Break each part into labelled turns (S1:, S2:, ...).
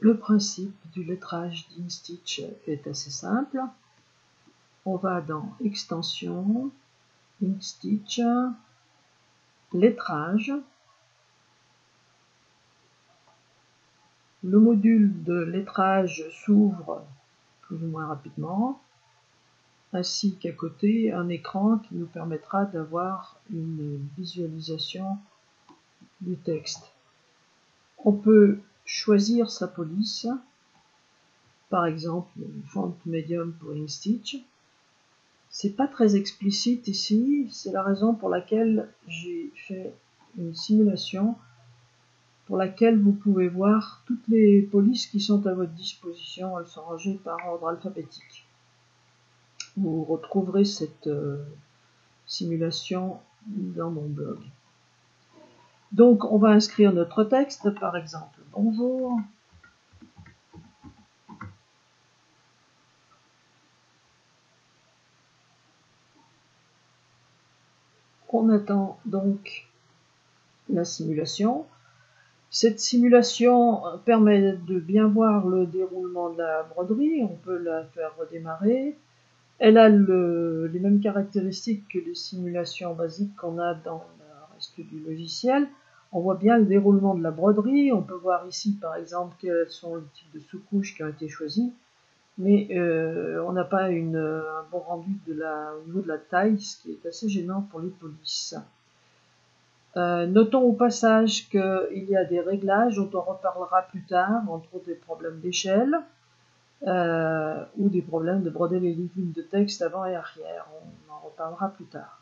S1: Le principe du lettrage d'InkStitch est assez simple. On va dans Extension, InkStitch, Lettrage. Le module de lettrage s'ouvre plus ou moins rapidement, ainsi qu'à côté un écran qui nous permettra d'avoir une visualisation du texte. On peut choisir sa police, par exemple font medium pour InkStitch. C'est pas très explicite ici, c'est la raison pour laquelle j'ai fait une simulation pour laquelle vous pouvez voir toutes les polices qui sont à votre disposition. Elles sont rangées par ordre alphabétique. Vous retrouverez cette simulation dans mon blog. Donc on va inscrire notre texte, par exemple bonjour. On attend donc la simulation. Cette simulation permet de bien voir le déroulement de la broderie. On peut la faire redémarrer. Elle a les mêmes caractéristiques que les simulations basiques qu'on a dans le reste du logiciel. On voit bien le déroulement de la broderie. On peut voir ici par exemple quels sont les types de sous-couches qui ont été choisis. Mais on n'a pas un bon rendu au niveau de la taille, ce qui est assez gênant pour les polices. Notons au passage qu'il y a des réglages dont on reparlera plus tard, entre autres des problèmes d'échelle ou des problèmes de broder les lignes de texte avant et arrière. On en reparlera plus tard.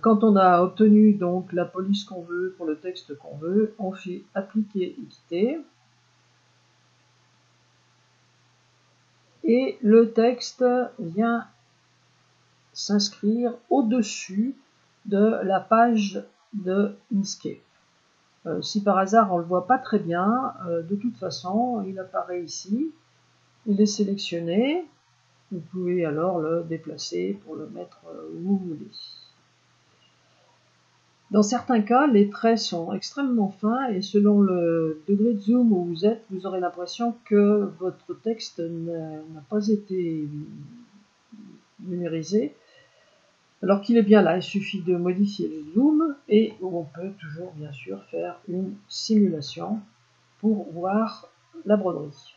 S1: Quand on a obtenu donc la police qu'on veut pour le texte qu'on veut, on fait appliquer et quitter. Et le texte vient s'inscrire au-dessus de la page de Inkscape. Si par hasard on ne le voit pas très bien, de toute façon il apparaît ici, il est sélectionné, vous pouvez alors le déplacer pour le mettre où vous voulez. Dans certains cas, les traits sont extrêmement fins et selon le degré de zoom où vous êtes, vous aurez l'impression que votre texte n'a pas été numérisé, alors qu'il est bien là. Il suffit de modifier le zoom et on peut toujours bien sûr faire une simulation pour voir la broderie.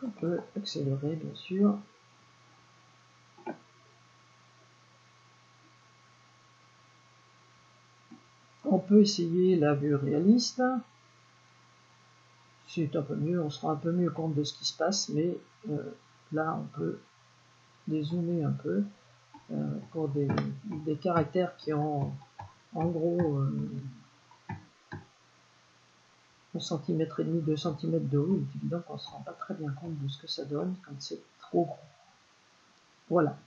S1: On peut accélérer bien sûr. On peut essayer la vue réaliste. C'est un peu mieux, on se rend un peu mieux compte de ce qui se passe, mais là on peut dézoomer un peu pour des caractères qui ont en gros 1,5 cm, 2 cm de haut. Il est évident qu'on ne se rend pas très bien compte de ce que ça donne quand c'est trop gros. Voilà.